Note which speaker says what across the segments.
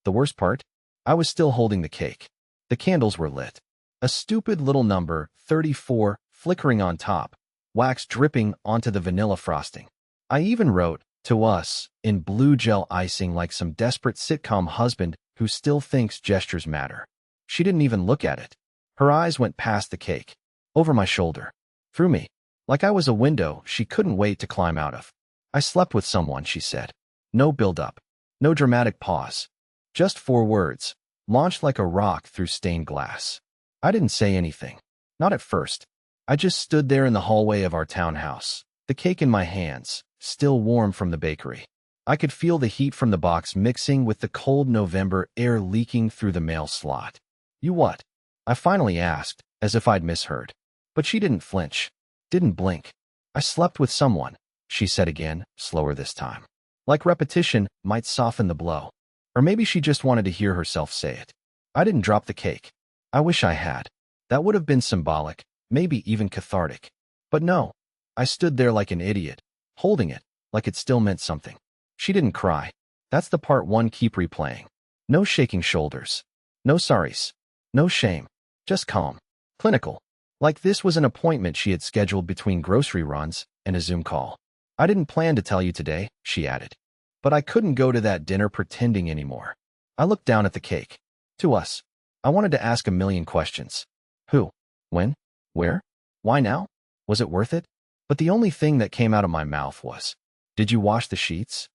Speaker 1: The worst part? I was still holding the cake. The candles were lit. A stupid little number, 34, flickering on top, wax dripping onto the vanilla frosting. I even wrote, "To us," in blue gel icing like some desperate sitcom husband who still thinks gestures matter. She didn't even look at it. Her eyes went past the cake, over my shoulder, through me, like I was a window she couldn't wait to climb out of. "I slept with someone," she said. No build-up, no dramatic pause. Just 4 words, launched like a rock through stained glass. I didn't say anything. Not at first. I just stood there in the hallway of our townhouse, the cake in my hands, still warm from the bakery. I could feel the heat from the box mixing with the cold November air leaking through the mail slot. "You what?" I finally asked, as if I'd misheard. But she didn't flinch, didn't blink. "I slept with someone," she said again, slower this time. Like repetition might soften the blow. Or maybe she just wanted to hear herself say it. I didn't drop the cake. I wish I had. That would have been symbolic, maybe even cathartic. But no, I stood there like an idiot, holding it, like it still meant something. She didn't cry. That's the part one keep replaying. No shaking shoulders. No sorries. No shame. Just calm. Clinical. Like this was an appointment she had scheduled between grocery runs and a Zoom call. "I didn't plan to tell you today," she added. But I couldn't go to that dinner pretending anymore. I looked down at the cake. To us. I wanted to ask a million questions. Who? When? Where? Why now? Was it worth it? But the only thing that came out of my mouth was, "Did you wash the sheets?"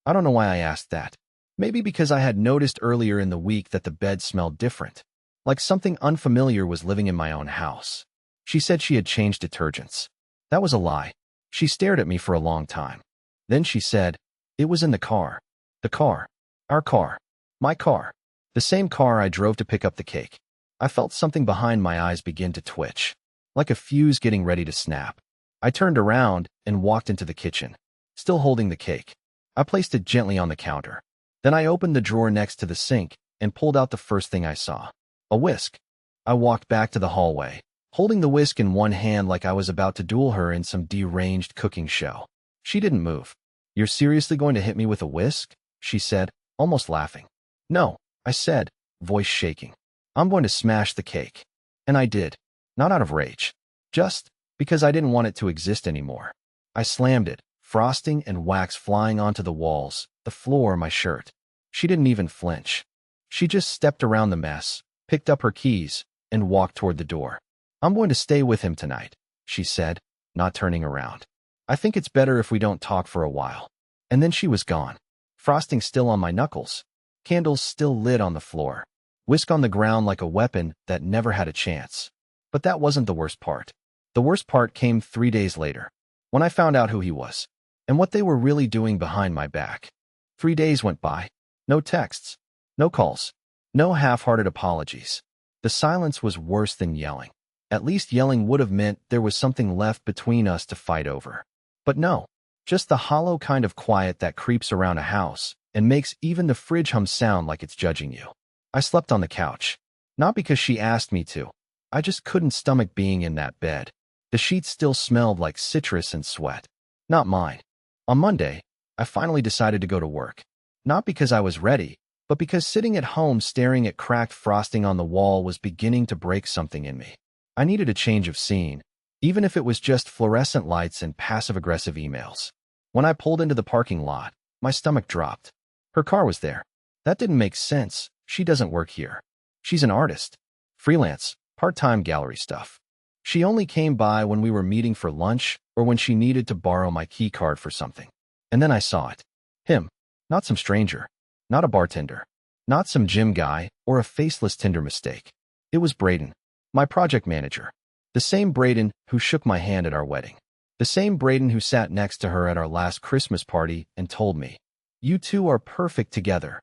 Speaker 1: I don't know why I asked that. Maybe because I had noticed earlier in the week that the bed smelled different. Like something unfamiliar was living in my own house. She said she had changed detergents. That was a lie. She stared at me for a long time. Then she said, "It was in the car." The car. Our car. My car. The same car I drove to pick up the cake. I felt something behind my eyes begin to twitch, like a fuse getting ready to snap. I turned around and walked into the kitchen, still holding the cake. I placed it gently on the counter. Then I opened the drawer next to the sink and pulled out the first thing I saw. A whisk. I walked back to the hallway, holding the whisk in one hand like I was about to duel her in some deranged cooking show. She didn't move. "You're seriously going to hit me with a whisk?" she said, almost laughing. "No," I said, voice shaking. "I'm going to smash the cake." And I did. Not out of rage. Just because I didn't want it to exist anymore. I slammed it, frosting and wax flying onto the walls, the floor, my shirt. She didn't even flinch. She just stepped around the mess, picked up her keys, and walked toward the door. "I'm going to stay with him tonight," she said, not turning around. "I think it's better if we don't talk for a while." And then she was gone. Frosting still on my knuckles. Candles still lit on the floor. Whisk on the ground like a weapon that never had a chance. But that wasn't the worst part. The worst part came 3 days later, when I found out who he was, and what they were really doing behind my back. 3 days went by. No texts. No calls. No half-hearted apologies. The silence was worse than yelling. At least yelling would have meant there was something left between us to fight over. But no, just the hollow kind of quiet that creeps around a house and makes even the fridge hum sound like it's judging you. I slept on the couch. Not because she asked me to. I just couldn't stomach being in that bed. The sheets still smelled like citrus and sweat. Not mine. On Monday, I finally decided to go to work. Not because I was ready, but because sitting at home staring at cracked frosting on the wall was beginning to break something in me. I needed a change of scene, even if it was just fluorescent lights and passive-aggressive emails. When I pulled into the parking lot, my stomach dropped. Her car was there. That didn't make sense. She doesn't work here. She's an artist. Freelance, part-time gallery stuff. She only came by when we were meeting for lunch or when she needed to borrow my key card for something. And then I saw it. Him. Not some stranger. Not a bartender. Not some gym guy or a faceless Tinder mistake. It was Braden, my project manager. The same Braden who shook my hand at our wedding. The same Braden who sat next to her at our last Christmas party and told me, "You two are perfect together."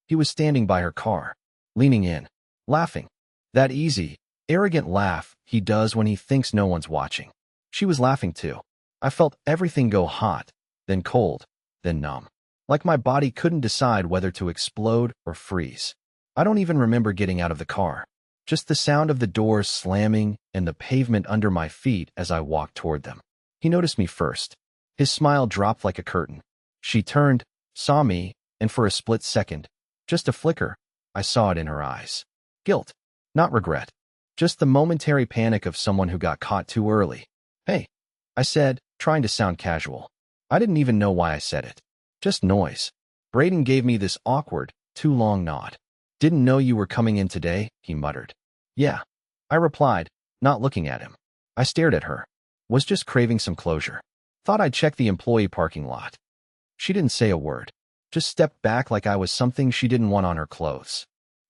Speaker 1: He was standing by her car, leaning in, laughing. That easy, arrogant laugh he does when he thinks no one's watching. She was laughing too. I felt everything go hot, then cold, then numb. Like my body couldn't decide whether to explode or freeze. I don't even remember getting out of the car. Just the sound of the doors slamming and the pavement under my feet as I walked toward them. He noticed me first. His smile dropped like a curtain. She turned, saw me, and for a split second, Just a flicker. I saw it in her eyes. Guilt. Not regret. Just the momentary panic of someone who got caught too early. Hey, I said, trying to sound casual. I didn't even know why I said it. Just noise. Braden gave me this awkward, too long nod. Didn't know you were coming in today, he muttered. Yeah. I replied, not looking at him. I stared at her. Was just craving some closure. Thought I'd check the employee parking lot. She didn't say a word. Just stepped back like I was something she didn't want on her clothes.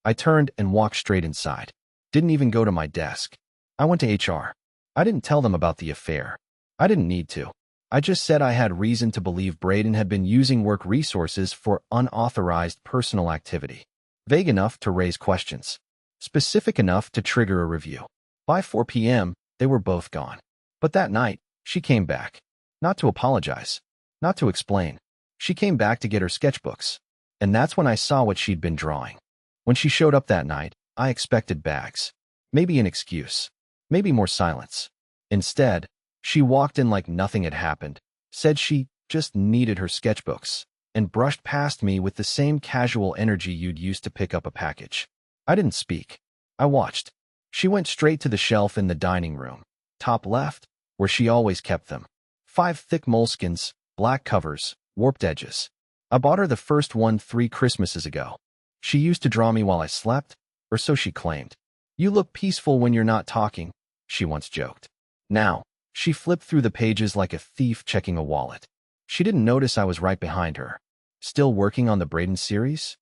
Speaker 1: I turned and walked straight inside. Didn't even go to my desk. I went to HR. I didn't tell them about the affair. I didn't need to. I just said I had reason to believe Braden had been using work resources for unauthorized personal activity. Vague enough to raise questions. Specific enough to trigger a review. By 4 p.m., they were both gone. But that night, she came back. Not to apologize. Not to explain. She came back to get her sketchbooks. And that's when I saw what she'd been drawing. When she showed up that night, I expected bags. Maybe an excuse. Maybe more silence. Instead, she walked in like nothing had happened, said she just needed her sketchbooks, and brushed past me with the same casual energy you'd use to pick up a package. I didn't speak. I watched. She went straight to the shelf in the dining room, top left, where she always kept them. 5 thick moleskins, black covers, warped edges. I bought her the first one 3 Christmases ago. She used to draw me while I slept, or so she claimed. You look peaceful when you're not talking, she once joked. Now, she flipped through the pages like a thief checking a wallet. She didn't notice I was right behind her. Still working on the Braden series?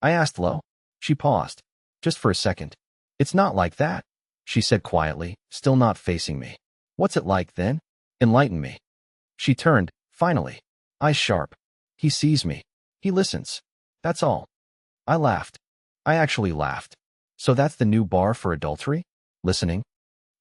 Speaker 1: I asked low. She paused. Just for a second. It's not like that, she said quietly, still not facing me. What's it like then? Enlighten me. She turned, finally. Eyes sharp. He sees me. He listens. That's all. I laughed. I actually laughed. So that's the new bar for adultery? Listening?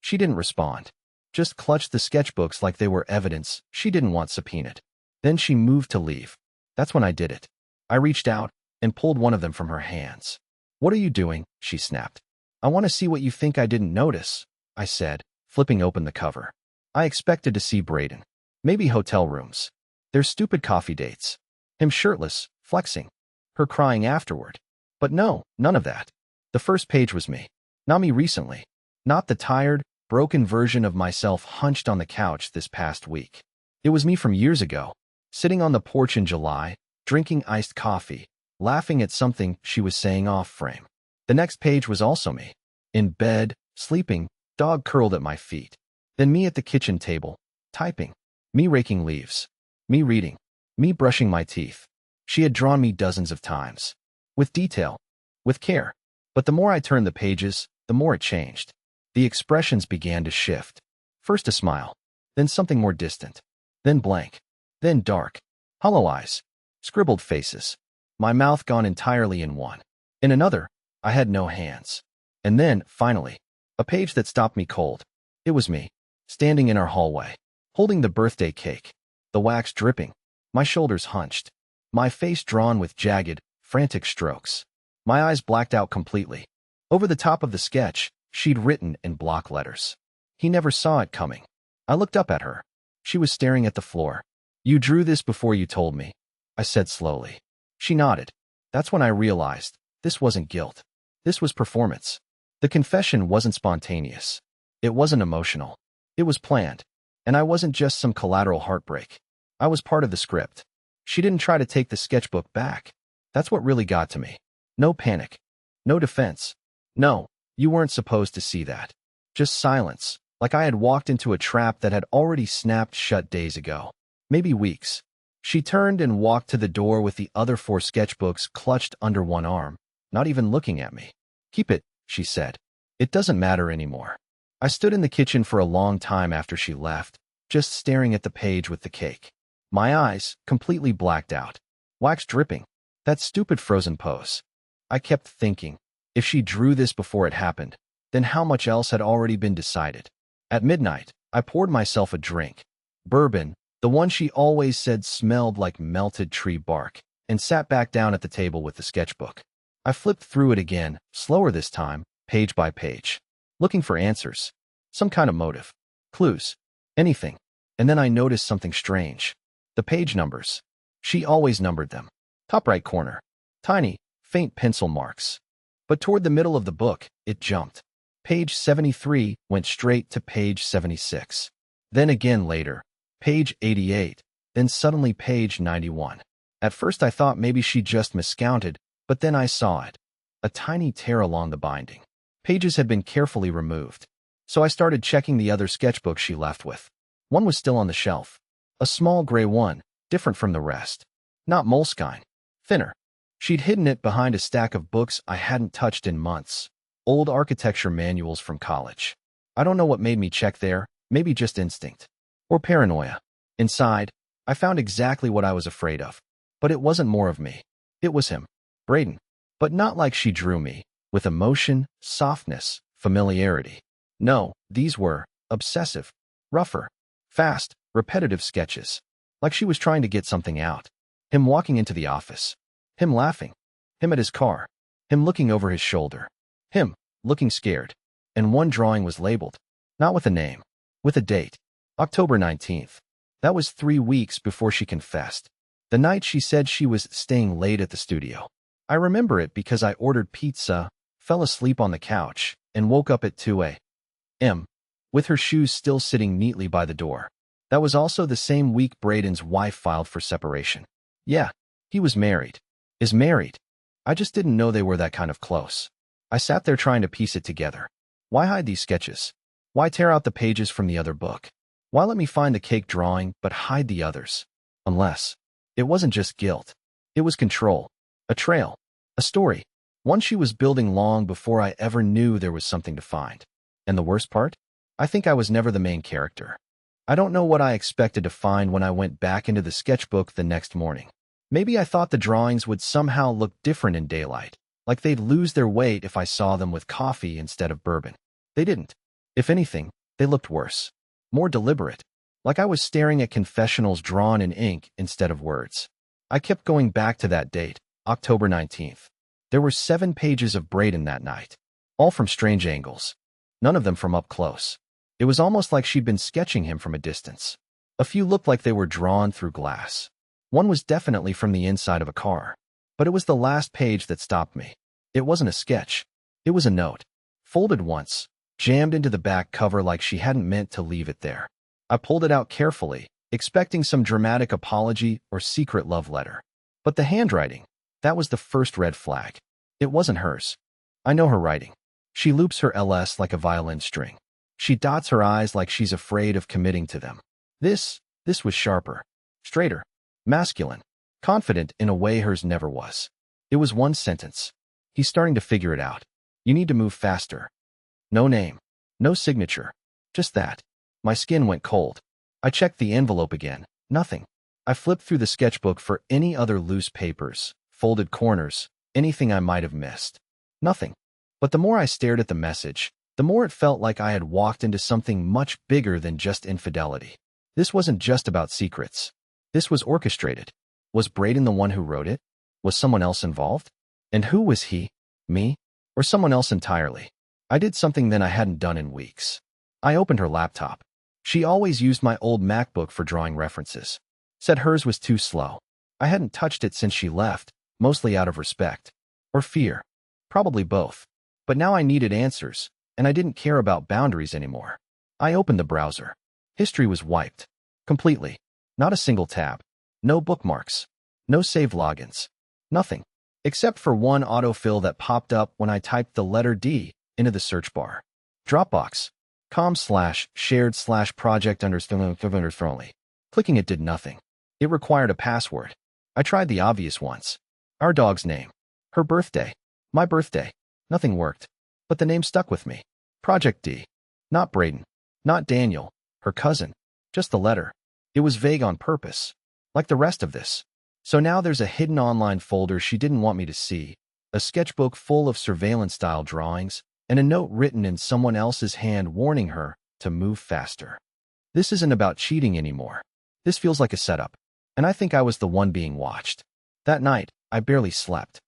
Speaker 1: She didn't respond. Just clutched the sketchbooks like they were evidence she didn't want subpoenaed. Then she moved to leave. That's when I did it. I reached out and pulled one of them from her hands. What are you doing? She snapped. I want to see what you think I didn't notice, I said, flipping open the cover. I expected to see Braden. Maybe hotel rooms. Their stupid coffee dates. Him shirtless, flexing. Her crying afterward. But no, none of that. The first page was me. Not me recently. Not the tired, broken version of myself hunched on the couch this past week. It was me from years ago, sitting on the porch in July, drinking iced coffee, laughing at something she was saying off frame. The next page was also me. In bed, sleeping, dog curled at my feet. Then me at the kitchen table, typing. Me raking leaves. Me reading. Me brushing my teeth. She had drawn me dozens of times. With detail. With care. But the more I turned the pages, the more it changed. The expressions began to shift. First a smile. Then something more distant. Then blank. Then dark. Hollow eyes. Scribbled faces. My mouth gone entirely in one. In another, I had no hands. And then, finally, a page that stopped me cold. It was me, standing in our hallway, holding the birthday cake, the wax dripping, my shoulders hunched, my face drawn with jagged, frantic strokes. My eyes blacked out completely. Over the top of the sketch, she'd written in block letters. He never saw it coming. I looked up at her. She was staring at the floor. You drew this before you told me, I said slowly. She nodded. That's when I realized this wasn't guilt. This was performance. The confession wasn't spontaneous. It wasn't emotional. It was planned. And I wasn't just some collateral heartbreak. I was part of the script. She didn't try to take the sketchbook back. That's what really got to me. No panic. No defense. No, you weren't supposed to see that. Just silence, like I had walked into a trap that had already snapped shut days ago. Maybe weeks. She turned and walked to the door with the other 4 sketchbooks clutched under one arm, not even looking at me. Keep it, she said. It doesn't matter anymore. I stood in the kitchen for a long time after she left, just staring at the page with the cake. My eyes completely blacked out. Wax dripping. That stupid frozen pose. I kept thinking, if she drew this before it happened, then how much else had already been decided? At midnight, I poured myself a drink. Bourbon, the one she always said smelled like melted tree bark, and sat back down at the table with the sketchbook. I flipped through it again, slower this time, page by page, looking for answers, some kind of motive, clues, anything. And then I noticed something strange. The page numbers. She always numbered them. Top right corner. Tiny, faint pencil marks. But toward the middle of the book, it jumped. Page 73 went straight to page 76. Then again later, page 88, then suddenly page 91. At first I thought maybe she just miscounted, but then I saw it. A tiny tear along the binding. Pages had been carefully removed. So I started checking the other sketchbooks she left with. One was still on the shelf. A small gray one, different from the rest. Not moleskine. Thinner. She'd hidden it behind a stack of books I hadn't touched in months. Old architecture manuals from college. I don't know what made me check there, maybe just instinct. Or paranoia. Inside, I found exactly what I was afraid of. But it wasn't more of me. It was him. Braden. But not like she drew me, with emotion, softness, familiarity. No, these were obsessive, rougher, fast, repetitive sketches. Like she was trying to get something out. Him walking into the office. Him laughing. Him at his car. Him looking over his shoulder. Him, looking scared. And one drawing was labeled. Not with a name. With a date. October 19th. That was 3 weeks before she confessed. The night she said she was staying late at the studio. I remember it because I ordered pizza, fell asleep on the couch, and woke up at 2 a.m. with her shoes still sitting neatly by the door. That was also the same week Braden's wife filed for separation. Yeah, he was married. Is married. I just didn't know they were that kind of close. I sat there trying to piece it together. Why hide these sketches? Why tear out the pages from the other book? Why let me find the cake drawing but hide the others? Unless it wasn't just guilt. It was control. A trail. A story. One she was building long before I ever knew there was something to find. And the worst part? I think I was never the main character. I don't know what I expected to find when I went back into the sketchbook the next morning. Maybe I thought the drawings would somehow look different in daylight, like they'd lose their weight if I saw them with coffee instead of bourbon. They didn't. If anything, they looked worse. More deliberate. Like I was staring at confessionals drawn in ink instead of words. I kept going back to that date, October 19th. There were 7 pages of Braden that night. All from strange angles. None of them from up close. It was almost like she'd been sketching him from a distance. A few looked like they were drawn through glass. One was definitely from the inside of a car. But it was the last page that stopped me. It wasn't a sketch. It was a note. Folded once, jammed into the back cover like she hadn't meant to leave it there. I pulled it out carefully, expecting some dramatic apology or secret love letter. But the handwriting, that was the first red flag. It wasn't hers. I know her writing. She loops her LS like a violin string. She dots her I's like she's afraid of committing to them. This was sharper, straighter, masculine, confident in a way hers never was. It was one sentence. He's starting to figure it out. You need to move faster. No name. No signature. Just that. My skin went cold. I checked the envelope again. Nothing. I flipped through the sketchbook for any other loose papers, folded corners, anything I might have missed. Nothing. But the more I stared at the message, the more it felt like I had walked into something much bigger than just infidelity. This wasn't just about secrets. This was orchestrated. Was Braden the one who wrote it? Was someone else involved? And who was he? Me? Or someone else entirely? I did something then I hadn't done in weeks. I opened her laptop. She always used my old MacBook for drawing references. Said hers was too slow. I hadn't touched it since she left, mostly out of respect. Or fear. Probably both. But now I needed answers, and I didn't care about boundaries anymore. I opened the browser. History was wiped. Completely. Not a single tab. No bookmarks. No saved logins. Nothing. Except for one autofill that popped up when I typed the letter D into the search bar. Dropbox. com/shared/project_only. Clicking it did nothing. It required a password. I tried the obvious ones. Our dog's name. Her birthday. My birthday. Nothing worked. But the name stuck with me. Project D. Not Braden. Not Daniel. Her cousin. Just the letter. It was vague on purpose. Like the rest of this. So now there's a hidden online folder she didn't want me to see, a sketchbook full of surveillance-style drawings, and a note written in someone else's hand warning her to move faster. This isn't about cheating anymore. This feels like a setup. And I think I was the one being watched. That night, I barely slept.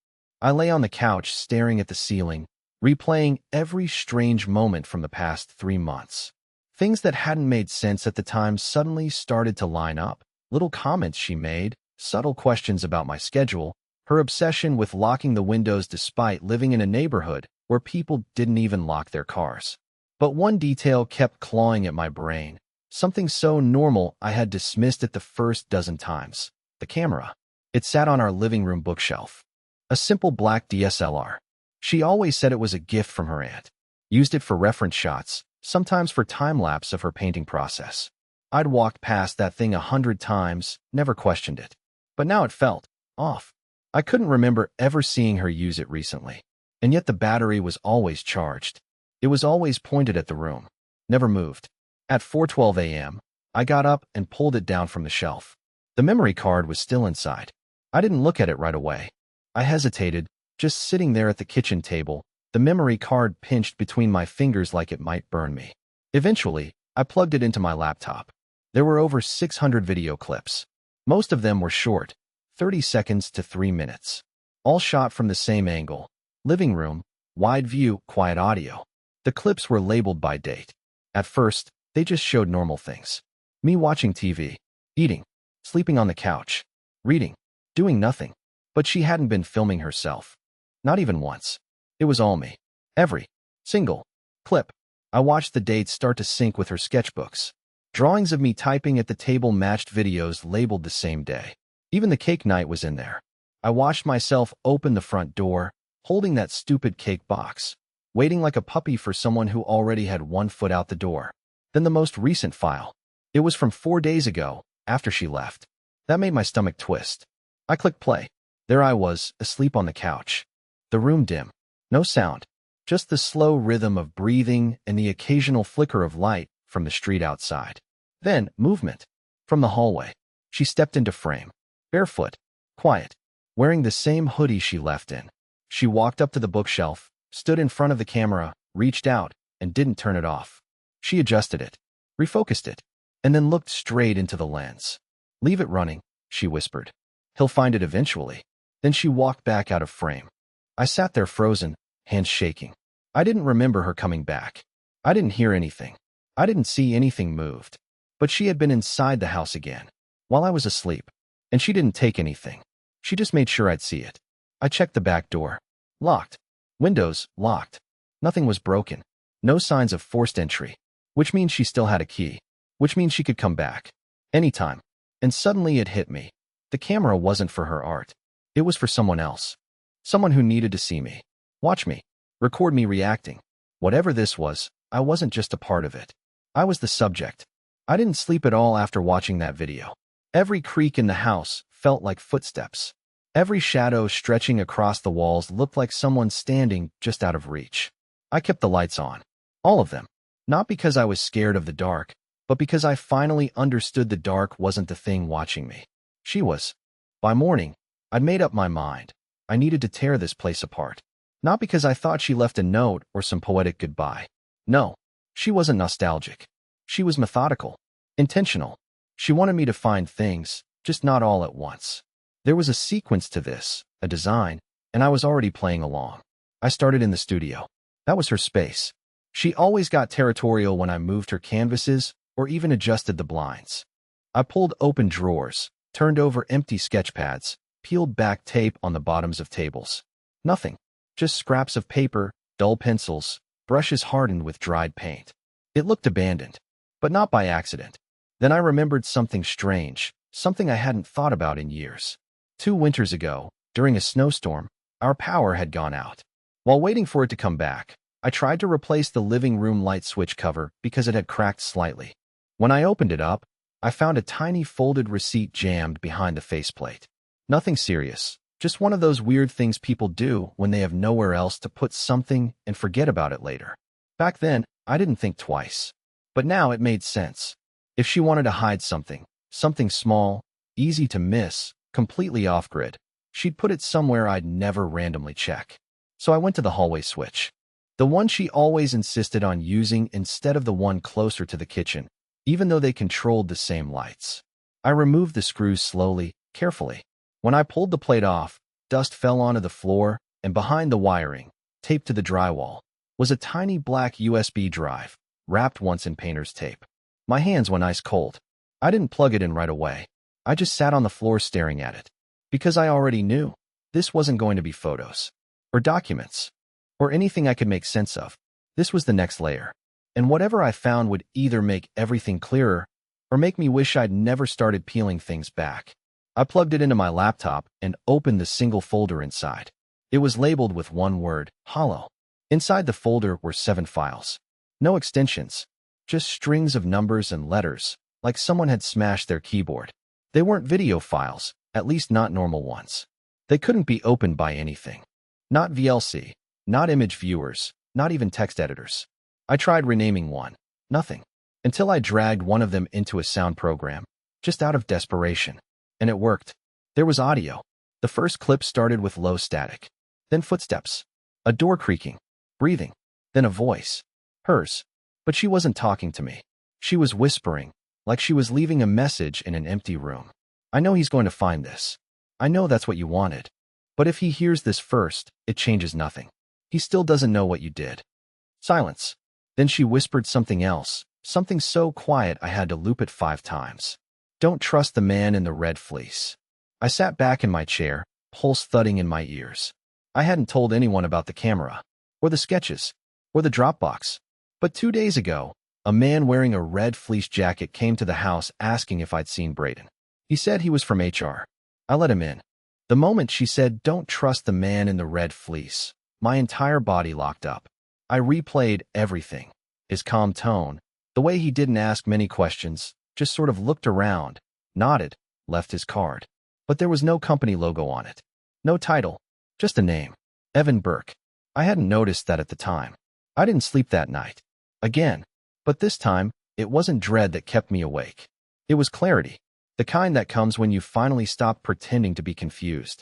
Speaker 1: I lay on the couch staring at the ceiling, replaying every strange moment from the past 3 months. Things that hadn't made sense at the time suddenly started to line up. Little comments she made, subtle questions about my schedule, Her obsession with locking the windows despite living in a neighborhood where people didn't even lock their cars. But one detail kept clawing at my brain, something so normal I had dismissed it the first dozen times. The camera. It sat on our living room bookshelf. A simple black DSLR. She always said it was a gift from her aunt. Used it for reference shots, sometimes for time-lapse of her painting process. I'd walked past that thing 100 times, never questioned it. But now it felt off. I couldn't remember ever seeing her use it recently. And yet the battery was always charged. It was always pointed at the room. Never moved. At 4:12 a.m., I got up and pulled it down from the shelf. The memory card was still inside. I didn't look at it right away. I hesitated, just sitting there at the kitchen table, the memory card pinched between my fingers like it might burn me. Eventually, I plugged it into my laptop. There were over 600 video clips. Most of them were short, 30 seconds to 3 minutes. All shot from the same angle. Living room, wide view, quiet audio. The clips were labeled by date. At first, they just showed normal things. Me watching TV, eating, sleeping on the couch, reading, doing nothing. But she hadn't been filming herself. Not even once. It was all me. Every single clip. I watched the dates start to sync with her sketchbooks. Drawings of me typing at the table matched videos labeled the same day. Even the cake night was in there. I watched myself open the front door, holding that stupid cake box, waiting like a puppy for someone who already had one foot out the door. Then the most recent file. It was from 4 days ago, after she left. That made my stomach twist. I clicked play. There I was, asleep on the couch. The room dim. No sound. Just the slow rhythm of breathing and the occasional flicker of light from the street outside. Then, movement. From the hallway. She stepped into frame. Barefoot. Quiet. Wearing the same hoodie she left in. She walked up to the bookshelf, stood in front of the camera, reached out, and didn't turn it off. She adjusted it. Refocused it. And then looked straight into the lens. "Leave it running," she whispered. "He'll find it eventually." Then she walked back out of frame. I sat there frozen, hands shaking. I didn't remember her coming back. I didn't hear anything. I didn't see anything moved. But she had been inside the house again, while I was asleep. And she didn't take anything. She just made sure I'd see it. I checked the back door. Locked. Windows, locked. Nothing was broken. No signs of forced entry. Which means she still had a key. Which means she could come back. Anytime. And suddenly it hit me. The camera wasn't for her art. It was for someone else. Someone who needed to see me. Watch me. Record me reacting. Whatever this was, I wasn't just a part of it. I was the subject. I didn't sleep at all after watching that video. Every creak in the house felt like footsteps. Every shadow stretching across the walls looked like someone standing just out of reach. I kept the lights on. All of them. Not because I was scared of the dark, but because I finally understood the dark wasn't the thing watching me. She was. By morning, I'd made up my mind. I needed to tear this place apart. Not because I thought she left a note or some poetic goodbye. No, she wasn't nostalgic. She was methodical. Intentional. She wanted me to find things, just not all at once. There was a sequence to this, a design, and I was already playing along. I started in the studio. That was her space. She always got territorial when I moved her canvases or even adjusted the blinds. I pulled open drawers, turned over empty sketch pads, peeled back tape on the bottoms of tables. Nothing. Just scraps of paper, dull pencils, brushes hardened with dried paint. It looked abandoned, but not by accident. Then I remembered something strange, something I hadn't thought about in years. 2 winters ago, during a snowstorm, our power had gone out. While waiting for it to come back, I tried to replace the living room light switch cover because it had cracked slightly. When I opened it up, I found a tiny folded receipt jammed behind the faceplate. Nothing serious, just one of those weird things people do when they have nowhere else to put something and forget about it later. Back then, I didn't think twice. But now it made sense. If she wanted to hide something, something small, easy to miss, completely off-grid, she'd put it somewhere I'd never randomly check. So I went to the hallway switch. The one she always insisted on using instead of the one closer to the kitchen, even though they controlled the same lights. I removed the screws slowly, carefully. When I pulled the plate off, dust fell onto the floor, and behind the wiring, taped to the drywall, was a tiny black USB drive, wrapped once in painter's tape. My hands went ice cold. I didn't plug it in right away. I just sat on the floor staring at it. Because I already knew. This wasn't going to be photos, or documents, or anything I could make sense of. This was the next layer. And whatever I found would either make everything clearer, or make me wish I'd never started peeling things back. I plugged it into my laptop and opened the single folder inside. It was labeled with one word, hollow. Inside the folder were 7 files. No extensions, just strings of numbers and letters, like someone had smashed their keyboard. They weren't video files, at least not normal ones. They couldn't be opened by anything. Not VLC, not image viewers, not even text editors. I tried renaming one. Nothing. Until I dragged one of them into a sound program, just out of desperation. And it worked. There was audio. The first clip started with low static. Then footsteps. A door creaking. Breathing. Then a voice. Hers. But she wasn't talking to me. She was whispering, like she was leaving a message in an empty room. I know he's going to find this. I know that's what you wanted. But if he hears this first, it changes nothing. He still doesn't know what you did. Silence. Then she whispered something else, something so quiet I had to loop it 5 times. Don't trust the man in the red fleece. I sat back in my chair, pulse thudding in my ears. I hadn't told anyone about the camera, or the sketches, or the Dropbox. But 2 days ago, a man wearing a red fleece jacket came to the house asking if I'd seen Braden. He said he was from HR. I let him in. The moment she said, "Don't trust the man in the red fleece," my entire body locked up. I replayed everything. His calm tone, the way he didn't ask many questions, just sort of looked around, nodded, left his card. But there was no company logo on it. No title, just a name. Evan Burke. I hadn't noticed that at the time. I didn't sleep that night. Again. But this time, it wasn't dread that kept me awake. It was clarity. The kind that comes when you finally stop pretending to be confused.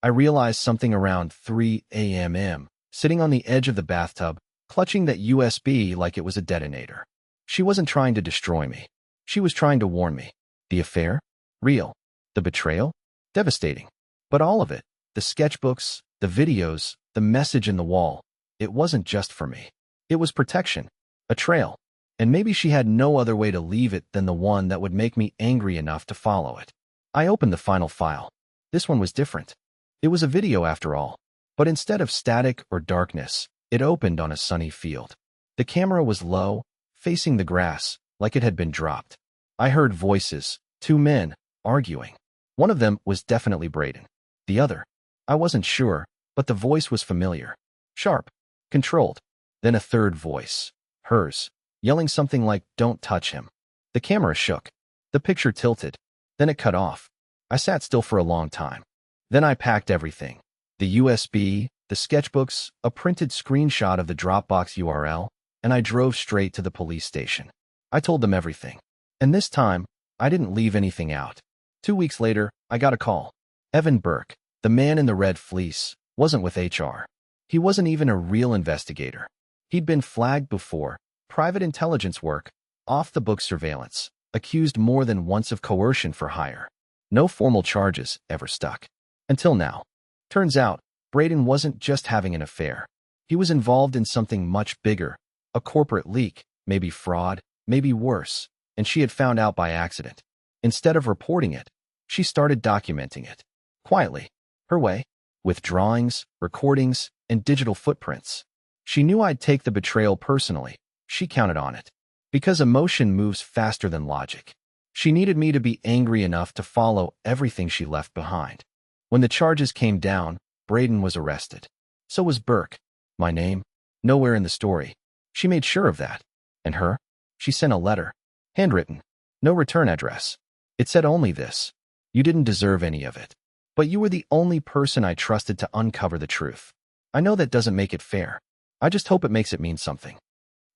Speaker 1: I realized something around 3 a.m., sitting on the edge of the bathtub, clutching that USB like it was a detonator. She wasn't trying to destroy me. She was trying to warn me. The affair? Real. The betrayal? Devastating. But all of it, the sketchbooks, the videos, the message in the wall, it wasn't just for me. It was protection. A trail. And maybe she had no other way to leave it than the one that would make me angry enough to follow it. I opened the final file. This one was different. It was a video after all. But instead of static or darkness, it opened on a sunny field. The camera was low, facing the grass, like it had been dropped. I heard voices, 2 men, arguing. One of them was definitely Braden. The other, I wasn't sure, but the voice was familiar. Sharp. Controlled. Then a third voice. Hers. Yelling something like, "Don't touch him." The camera shook. The picture tilted. Then it cut off. I sat still for a long time. Then I packed everything. The USB, the sketchbooks, a printed screenshot of the Dropbox URL, and I drove straight to the police station. I told them everything. And this time, I didn't leave anything out. 2 weeks later, I got a call. Evan Burke, the man in the red fleece, wasn't with HR. He wasn't even a real investigator. He'd been flagged before. Private intelligence work, off-the-book surveillance, accused more than once of coercion for hire. No formal charges ever stuck. Until now. Turns out, Braden wasn't just having an affair. He was involved in something much bigger, a corporate leak, maybe fraud, maybe worse, and she had found out by accident. Instead of reporting it, she started documenting it. Quietly, her way, with drawings, recordings, and digital footprints. She knew I'd take the betrayal personally. She counted on it. Because emotion moves faster than logic. She needed me to be angry enough to follow everything she left behind. When the charges came down, Braden was arrested. So was Burke. My name? Nowhere in the story. She made sure of that. And her? She sent a letter. Handwritten. No return address. It said only this. You didn't deserve any of it. But you were the only person I trusted to uncover the truth. I know that doesn't make it fair. I just hope it makes it mean something.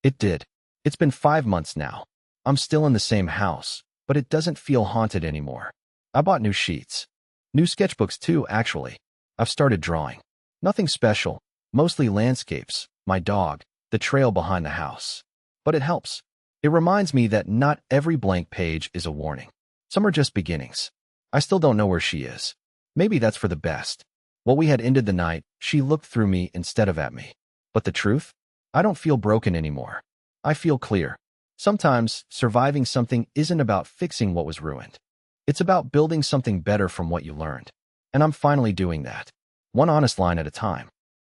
Speaker 1: It did. It's been 5 months now. I'm still in the same house, but it doesn't feel haunted anymore. I bought new sheets. New sketchbooks too, actually. I've started drawing. Nothing special, mostly landscapes, my dog, the trail behind the house. But it helps. It reminds me that not every blank page is a warning. Some are just beginnings. I still don't know where she is. Maybe that's for the best. While we had ended the night, she looked through me instead of at me. But the truth? I don't feel broken anymore. I feel clear. Sometimes, surviving something isn't about fixing what was ruined. It's about building something better from what you learned. And I'm finally doing that. one honest line at a time.